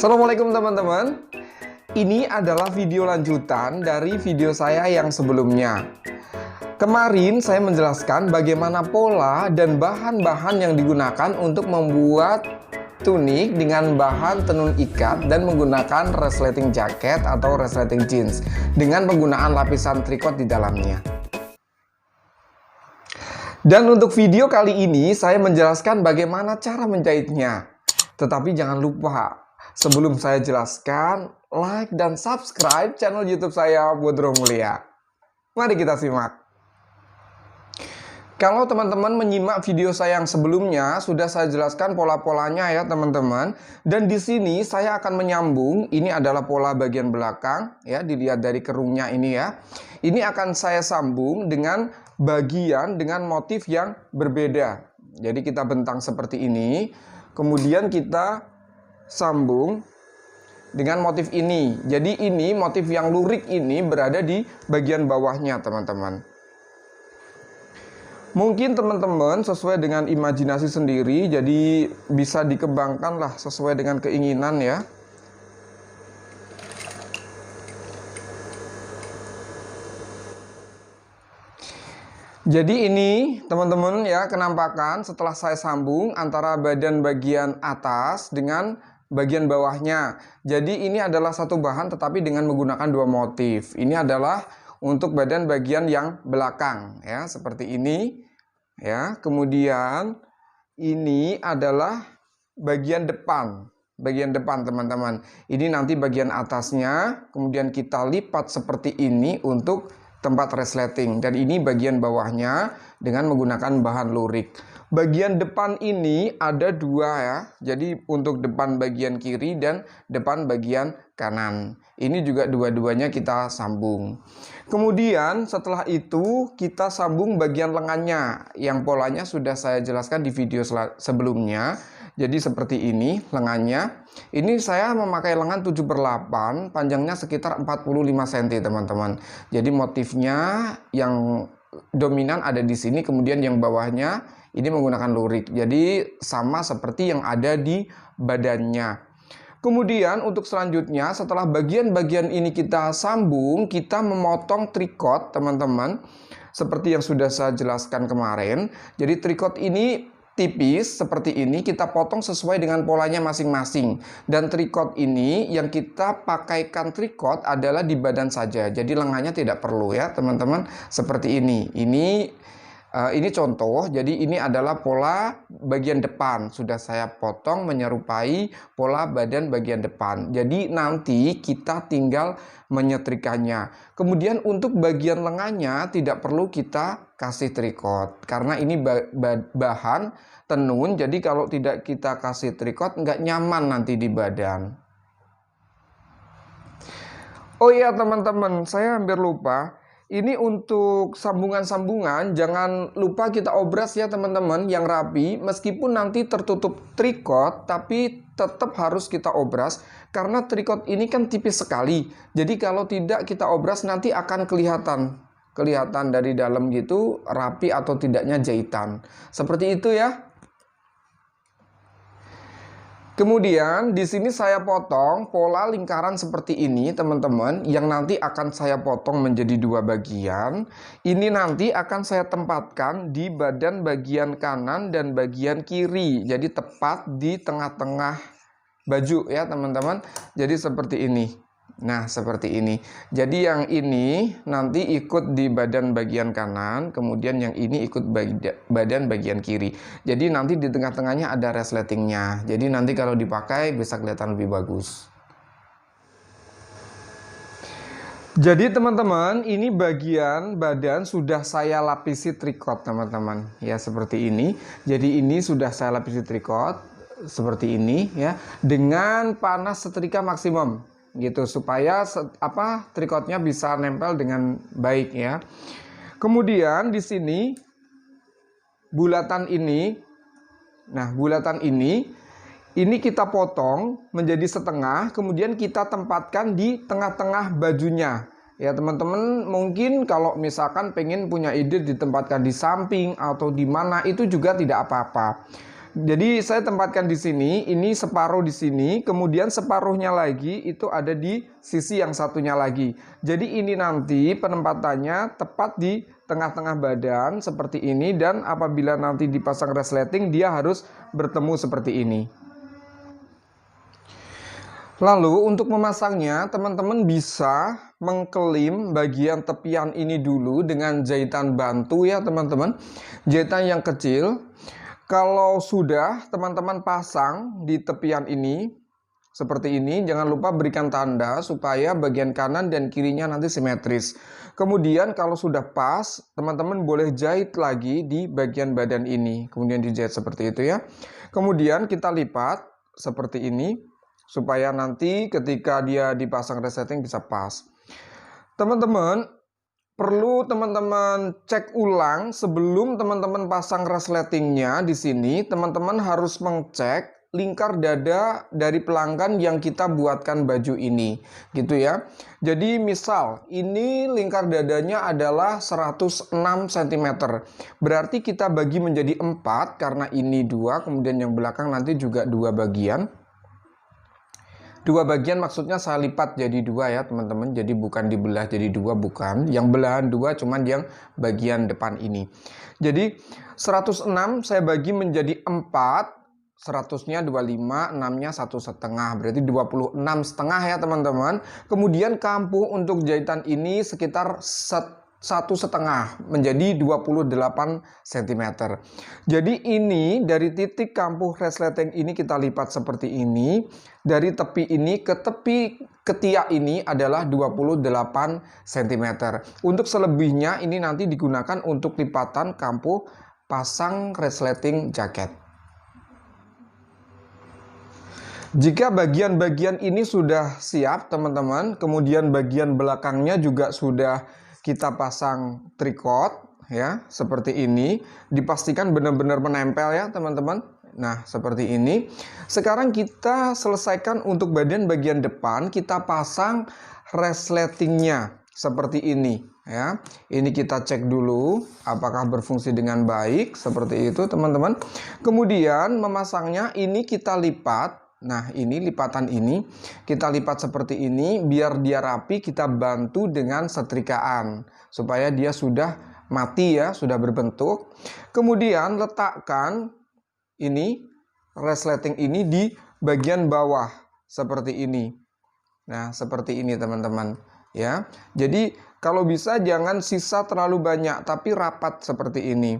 Assalamualaikum teman-teman. Ini adalah video lanjutan dari video saya yang sebelumnya. Kemarin saya menjelaskan bagaimana pola dan bahan-bahan yang digunakan untuk membuat tunik dengan bahan tenun ikat dan menggunakan resleting jaket atau resleting jeans dengan penggunaan lapisan trikot di dalamnya. Dan untuk video kali ini saya menjelaskan bagaimana cara menjahitnya. Tetapi jangan lupa, sebelum saya jelaskan, like dan subscribe channel YouTube saya Bodro Mulia. Mari kita simak. Kalau teman-teman menyimak video saya yang sebelumnya, sudah saya jelaskan pola-polanya ya teman-teman. Dan di sini saya akan menyambung, ini adalah pola bagian belakang ya, dilihat dari kerungnya ini ya. Ini akan saya sambung dengan bagian dengan motif yang berbeda. Jadi kita bentang seperti ini, kemudian kita sambung dengan motif ini. Jadi ini motif yang lurik ini berada di bagian bawahnya teman-teman. Mungkin teman-teman sesuai dengan imajinasi sendiri, jadi bisa dikembangkan lah sesuai dengan keinginan ya. Jadi ini teman-teman ya, kenampakan setelah saya sambung antara badan bagian atas dengan bagian bawahnya. Jadi ini adalah satu bahan tetapi dengan menggunakan dua motif. Ini adalah untuk badan bagian yang belakang ya, seperti ini ya. Kemudian ini adalah bagian depan. Bagian depan teman-teman. Ini nanti bagian atasnya, kemudian kita lipat seperti ini untuk tempat resleting, dan ini bagian bawahnya dengan menggunakan bahan lurik. Bagian depan ini ada dua ya, jadi untuk depan bagian kiri dan depan bagian kanan. Ini juga dua-duanya kita sambung. Kemudian setelah itu kita sambung bagian lengannya, yang polanya sudah saya jelaskan di video sebelumnya. Jadi seperti ini lengannya. Ini saya memakai lengan 7/8, panjangnya sekitar 45 cm teman-teman. Jadi motifnya yang dominan ada di sini, kemudian yang bawahnya ini menggunakan lurik. Jadi sama seperti yang ada di badannya. Kemudian untuk selanjutnya, setelah bagian-bagian ini kita sambung, kita memotong trikot teman-teman. Seperti yang sudah saya jelaskan kemarin. Jadi trikot ini tipis seperti ini, kita potong sesuai dengan polanya masing-masing. Dan trikot ini yang kita pakaikan trikot adalah di badan saja. Jadi lengannya tidak perlu ya teman-teman. Seperti ini. Ini contoh. Jadi ini adalah pola bagian depan. Sudah saya potong menyerupai pola badan bagian depan. Jadi nanti kita tinggal menyetrikanya. Kemudian untuk bagian lengannya tidak perlu kita kasih trikot, karena ini bahan tenun. Jadi kalau tidak kita kasih trikot nggak nyaman nanti di badan. Oh iya teman-teman, saya hampir lupa. Ini untuk sambungan-sambungan, jangan lupa kita obras ya teman-teman, yang rapi. Meskipun nanti tertutup trikot, tapi tetap harus kita obras. Karena trikot ini kan tipis sekali. Jadi kalau tidak kita obras nanti akan kelihatan dari dalam gitu, rapi atau tidaknya jahitan. Seperti itu ya. Kemudian di sini saya potong pola lingkaran seperti ini teman-teman, yang nanti akan saya potong menjadi dua bagian. Ini nanti akan saya tempatkan di badan bagian kanan dan bagian kiri. Jadi tepat di tengah-tengah baju ya teman-teman. Jadi seperti ini. Nah seperti ini. Jadi yang ini nanti ikut di badan bagian kanan, kemudian yang ini ikut badan bagian kiri. Jadi nanti di tengah-tengahnya ada resletingnya. Jadi nanti kalau dipakai bisa kelihatan lebih bagus. Jadi teman-teman, ini bagian badan sudah saya lapisi trikot teman-teman. Ya seperti ini. Jadi ini sudah saya lapisi trikot seperti ini ya, dengan panas setrika maksimum gitu, supaya trikotnya bisa nempel dengan baik ya. Kemudian di sini bulatan ini, nah bulatan ini kita potong menjadi setengah, kemudian kita tempatkan di tengah-tengah bajunya ya teman-teman. Mungkin kalau misalkan pengen punya ide ditempatkan di samping atau di mana, itu juga tidak apa-apa. Jadi saya tempatkan di sini, ini separuh di sini, kemudian separuhnya lagi itu ada di sisi yang satunya lagi. Jadi ini nanti penempatannya tepat di tengah-tengah badan seperti ini, dan apabila nanti dipasang resleting dia harus bertemu seperti ini. Lalu untuk memasangnya, teman-teman bisa mengkelim bagian tepian ini dulu dengan jahitan bantu ya teman-teman. Jahitan yang kecil. Kalau sudah teman-teman pasang di tepian ini seperti ini, jangan lupa berikan tanda supaya bagian kanan dan kirinya nanti simetris. Kemudian kalau sudah pas, teman-teman boleh jahit lagi di bagian badan ini. Kemudian dijahit seperti itu ya. Kemudian kita lipat seperti ini supaya nanti ketika dia dipasang resleting bisa pas. Teman-teman perlu teman-teman cek ulang sebelum teman-teman pasang resletingnya. Di sini teman-teman harus mengecek lingkar dada dari pelanggan yang kita buatkan baju ini, gitu ya. Jadi misal ini lingkar dadanya adalah 106 cm. Berarti kita bagi menjadi 4 karena ini 2, kemudian yang belakang nanti juga 2 bagian. 2 bagian maksudnya saya lipat jadi 2 ya teman-teman. Jadi bukan dibelah jadi 2, bukan. Yang belahan 2 cuman yang bagian depan ini. Jadi 106 saya bagi menjadi 4. 100-nya 25, 6-nya 1,5. Berarti 26,5 ya teman-teman. Kemudian kampuh untuk jahitan ini sekitar 1,5 menjadi 28 cm. Jadi ini dari titik kampuh resleting ini kita lipat seperti ini. Dari tepi ini ke tepi ketiak ini adalah 28 cm. Untuk selebihnya ini nanti digunakan untuk lipatan kampuh pasang resleting jaket. Jika bagian-bagian ini sudah siap teman-teman, kemudian bagian belakangnya juga sudah kita pasang tricot ya, seperti ini. Dipastikan benar-benar menempel ya teman-teman. Nah seperti ini. Sekarang kita selesaikan untuk bagian depan, kita pasang resletingnya seperti ini ya. Ini kita cek dulu apakah berfungsi dengan baik, seperti itu teman-teman. Kemudian memasangnya ini kita lipat. Nah ini lipatan ini kita lipat seperti ini biar dia rapi. Kita bantu dengan setrikaan supaya dia sudah mati ya, sudah berbentuk. Kemudian letakkan ini resleting ini di bagian bawah seperti ini. Nah seperti ini teman-teman ya. Jadi kalau bisa jangan sisa terlalu banyak, tapi rapat seperti ini.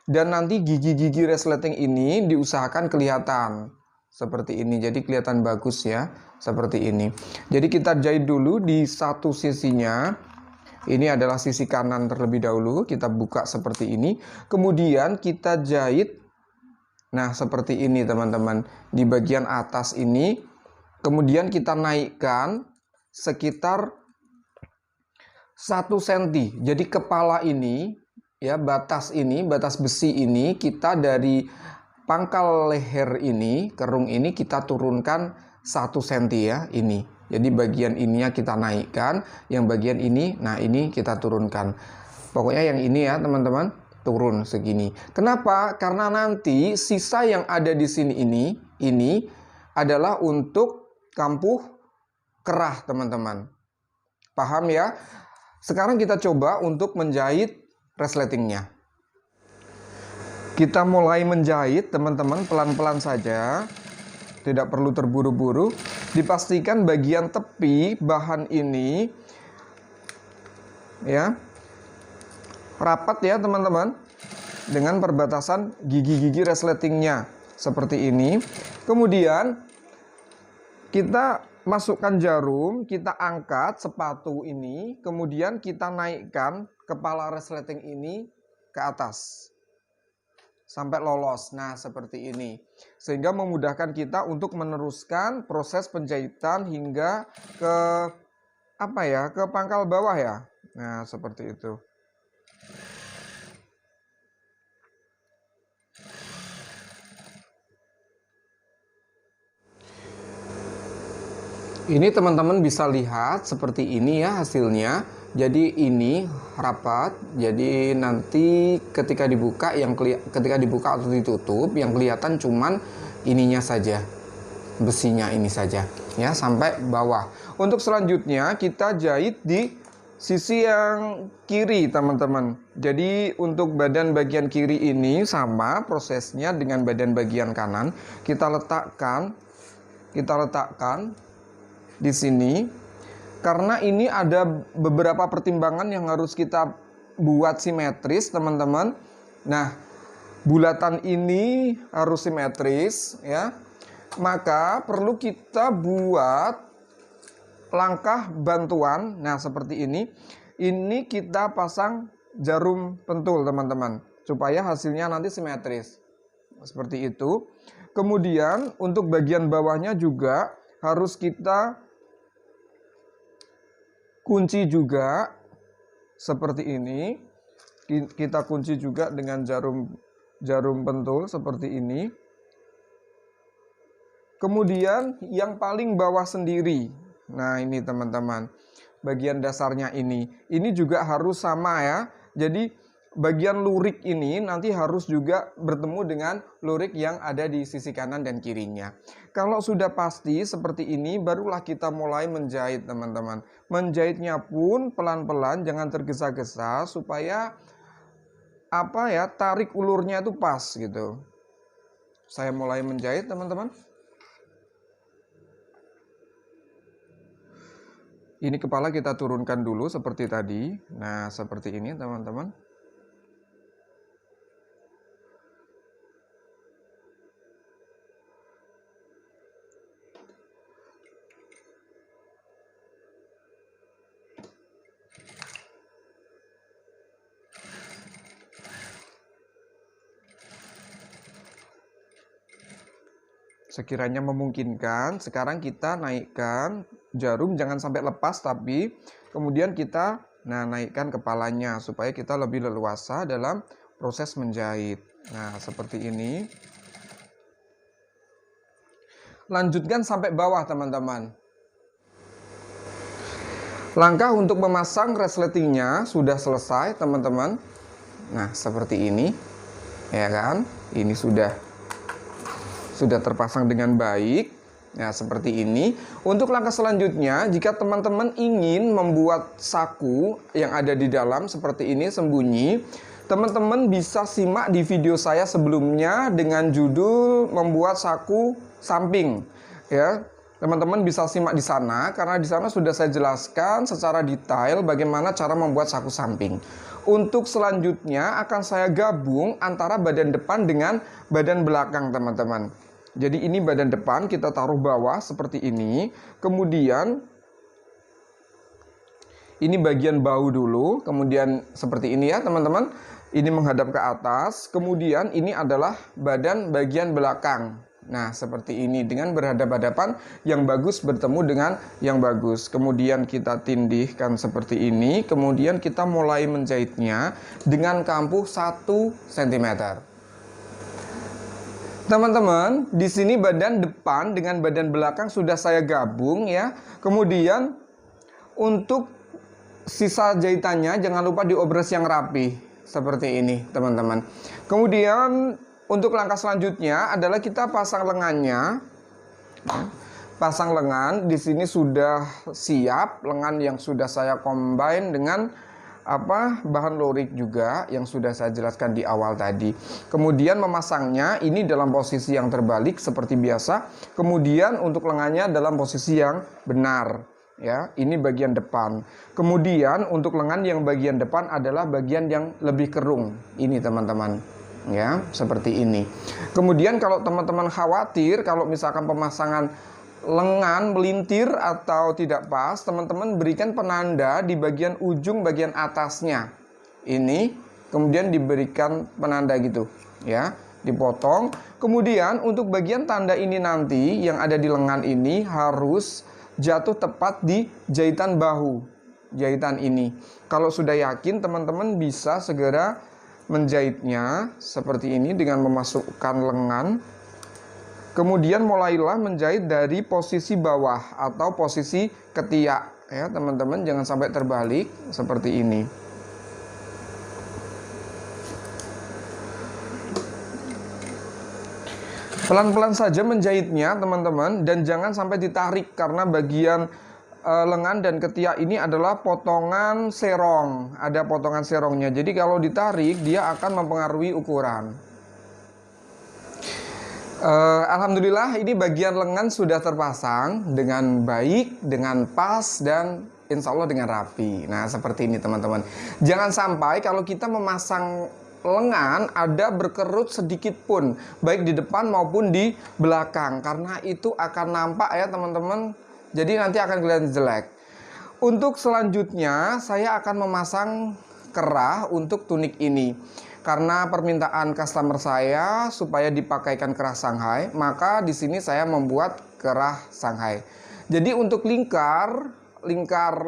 Dan nanti gigi-gigi resleting ini diusahakan kelihatan seperti ini, jadi kelihatan bagus ya, seperti ini. Jadi kita jahit dulu di satu sisinya. Ini adalah sisi kanan terlebih dahulu, kita buka seperti ini. Kemudian kita jahit, nah seperti ini teman-teman, di bagian atas ini. Kemudian kita naikkan sekitar 1 cm. Jadi kepala ini ya, batas ini, batas besi ini kita dari pangkal leher ini, kerung ini kita turunkan 1 cm ya, ini. Jadi bagian ininya kita naikkan, yang bagian ini, nah ini kita turunkan. Pokoknya yang ini ya teman-teman, turun segini. Kenapa? Karena nanti sisa yang ada di sini ini adalah untuk kampuh kerah teman-teman. Paham ya? Sekarang kita coba untuk menjahit resletingnya. Kita mulai menjahit teman-teman, pelan-pelan saja, tidak perlu terburu-buru. Dipastikan bagian tepi bahan ini ya rapat ya teman-teman, dengan perbatasan gigi-gigi resletingnya seperti ini. Kemudian kita masukkan jarum, kita angkat sepatu ini, kemudian kita naikkan kepala resleting ini ke atas sampai lolos. Nah seperti ini, sehingga memudahkan kita untuk meneruskan proses penjahitan hingga ke ke pangkal bawah ya. Nah seperti itu. Ini teman-teman bisa lihat seperti ini ya hasilnya. Jadi ini rapat. Jadi nanti ketika dibuka atau ditutup, yang kelihatan cuman ininya saja, besinya ini saja ya, sampai bawah. Untuk selanjutnya kita jahit di sisi yang kiri teman-teman. Jadi untuk badan bagian kiri ini sama prosesnya dengan badan bagian kanan. Kita letakkan di sini. Karena ini ada beberapa pertimbangan yang harus kita buat simetris teman-teman. Nah, bulatan ini harus simetris ya. Maka perlu kita buat langkah bantuan. Nah, seperti ini. Ini kita pasang jarum pentul teman-teman, supaya hasilnya nanti simetris. Seperti itu. Kemudian untuk bagian bawahnya juga harus kita kunci juga seperti ini. Kita kunci juga dengan jarum pentul seperti ini. Kemudian yang paling bawah sendiri. Nah, ini teman-teman. Bagian dasarnya ini juga harus sama ya. Jadi bagian lurik ini nanti harus juga bertemu dengan lurik yang ada di sisi kanan dan kirinya. Kalau sudah pasti seperti ini, barulah kita mulai menjahit teman-teman. Menjahitnya pun pelan-pelan, jangan tergesa-gesa supaya tarik ulurnya itu pas gitu. Saya mulai menjahit teman-teman. Ini kepala kita turunkan dulu seperti tadi. Nah, seperti ini teman-teman. Sekiranya memungkinkan, sekarang kita naikkan jarum, jangan sampai lepas, tapi kemudian kita naikkan kepalanya supaya kita lebih leluasa dalam proses menjahit. Nah, seperti ini. Lanjutkan sampai bawah teman-teman. Langkah untuk memasang resletingnya sudah selesai teman-teman. Nah, seperti ini. Ya kan? Ini sudah terpasang dengan baik. Nah, seperti ini. Untuk langkah selanjutnya, jika teman-teman ingin membuat saku yang ada di dalam seperti ini sembunyi, teman-teman bisa simak di video saya sebelumnya dengan judul membuat saku samping. Ya, teman-teman bisa simak di sana karena di sana sudah saya jelaskan secara detail bagaimana cara membuat saku samping. Untuk selanjutnya akan saya gabung antara badan depan dengan badan belakang teman-teman. Jadi ini badan depan kita taruh bawah seperti ini. Kemudian ini bagian bahu dulu. Kemudian seperti ini ya teman-teman. Ini menghadap ke atas. Kemudian ini adalah badan bagian belakang. Nah, seperti ini dengan berhadapan-hadapan, yang bagus bertemu dengan yang bagus. Kemudian kita tindihkan seperti ini. Kemudian kita mulai menjahitnya dengan kampuh 1 cm. Teman-teman, di sini badan depan dengan badan belakang sudah saya gabung ya. Kemudian untuk sisa jahitannya jangan lupa diobres yang rapi seperti ini, teman-teman. Kemudian untuk langkah selanjutnya adalah kita pasang lengannya. Pasang lengan, di sini sudah siap lengan yang sudah saya combine dengan bahan lurik juga yang sudah saya jelaskan di awal tadi. Kemudian memasangnya ini dalam posisi yang terbalik seperti biasa. Kemudian untuk lengannya dalam posisi yang benar ya. Ini bagian depan. Kemudian untuk lengan yang bagian depan adalah bagian yang lebih kerung. Ini teman-teman ya, seperti ini. Kemudian kalau teman-teman khawatir kalau misalkan pemasangan lengan melintir atau tidak pas, teman-teman berikan penanda di bagian ujung bagian atasnya ini, kemudian diberikan penanda gitu ya, dipotong. Kemudian untuk bagian tanda ini nanti yang ada di lengan ini harus jatuh tepat di jahitan bahu, jahitan ini. Kalau sudah yakin, teman-teman bisa segera menjahitnya seperti ini dengan memasukkan lengan. Kemudian mulailah menjahit dari posisi bawah atau posisi ketiak ya teman-teman, jangan sampai terbalik seperti ini. Pelan-pelan saja menjahitnya teman-teman, dan jangan sampai ditarik karena bagian lengan dan ketiak ini adalah potongan serong, ada potongan serongnya. Jadi kalau ditarik dia akan mempengaruhi ukuran. Alhamdulillah ini bagian lengan sudah terpasang dengan baik, dengan pas, dan insya Allah dengan rapi. Nah seperti ini teman-teman. Jangan sampai kalau kita memasang lengan ada berkerut sedikit pun, baik di depan maupun di belakang, karena itu akan nampak ya teman-teman. Jadi nanti akan kelihatan jelek. Untuk selanjutnya saya akan memasang kerah untuk tunik ini. Karena permintaan customer saya supaya dipakaikan kerah Shanghai, maka di sini saya membuat kerah Shanghai. Jadi untuk lingkar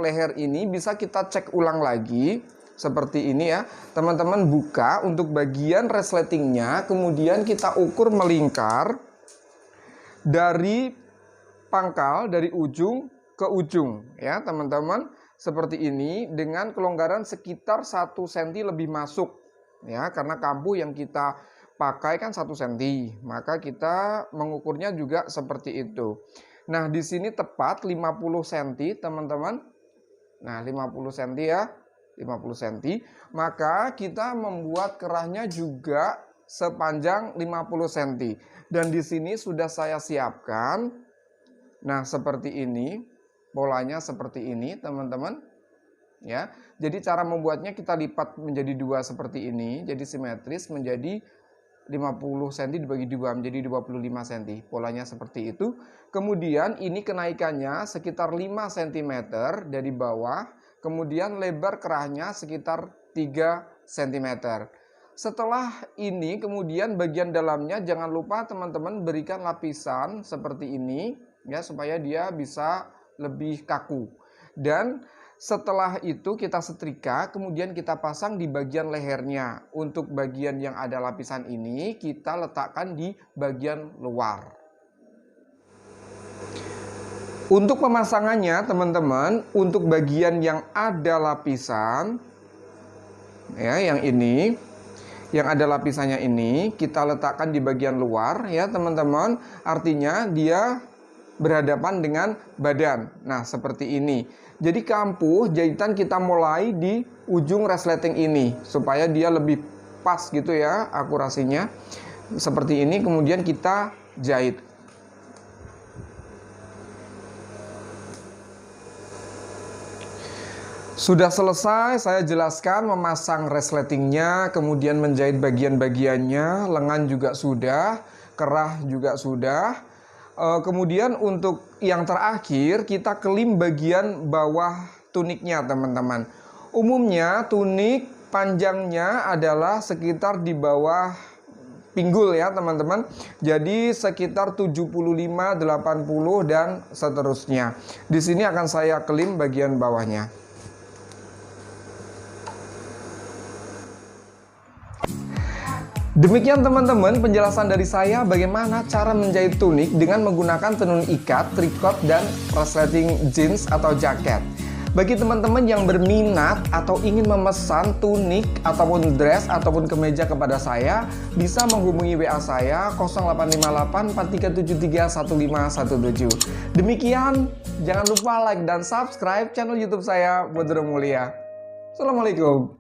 leher ini bisa kita cek ulang lagi seperti ini ya. Teman-teman buka untuk bagian resletingnya, kemudian kita ukur melingkar dari pangkal, dari ujung ke ujung ya teman-teman, seperti ini dengan kelonggaran sekitar 1 cm lebih masuk ya, karena kambuh yang kita pakai kan 1 cm, maka kita mengukurnya juga seperti itu. Nah di sini tepat 50 cm teman-teman. Nah 50 cm ya, 50 cm, maka kita membuat kerahnya juga sepanjang 50 cm. Dan di sini sudah saya siapkan. Nah, seperti ini, polanya seperti ini, teman-teman. Ya. Jadi cara membuatnya kita lipat menjadi 2 seperti ini, jadi simetris, menjadi 50 cm dibagi 2 menjadi 25 cm. Polanya seperti itu. Kemudian ini kenaikannya sekitar 5 cm dari bawah. Kemudian lebar kerahnya sekitar 3 cm. Setelah ini kemudian bagian dalamnya jangan lupa teman-teman berikan lapisan seperti ini ya, supaya dia bisa lebih kaku. Dan setelah itu kita setrika, kemudian kita pasang di bagian lehernya. Untuk bagian yang ada lapisan ini kita letakkan di bagian luar. Untuk pemasangannya teman-teman, untuk bagian yang ada lapisan ya, yang ini, yang ada lapisannya ini kita letakkan di bagian luar ya teman-teman. Artinya dia berhadapan dengan badan. Nah seperti ini. Jadi kampuh jahitan kita mulai di ujung resleting ini supaya dia lebih pas gitu ya akurasinya. Seperti ini, kemudian kita jahit. Sudah selesai saya jelaskan memasang resletingnya, kemudian menjahit bagian-bagiannya, lengan juga sudah, kerah juga sudah. Kemudian untuk yang terakhir kita kelim bagian bawah tuniknya teman-teman. Umumnya tunik panjangnya adalah sekitar di bawah pinggul ya teman-teman. Jadi sekitar 75, 80 dan seterusnya. Di sini akan saya kelim bagian bawahnya. Demikian teman-teman penjelasan dari saya bagaimana cara menjahit tunik dengan menggunakan tenun ikat, tricot, dan resleting jeans atau jaket. Bagi teman-teman yang berminat atau ingin memesan tunik ataupun dress ataupun kemeja kepada saya, bisa menghubungi WA saya 0858 4373 1517. Demikian, jangan lupa like dan subscribe channel YouTube saya Bodro Mulia. Assalamualaikum.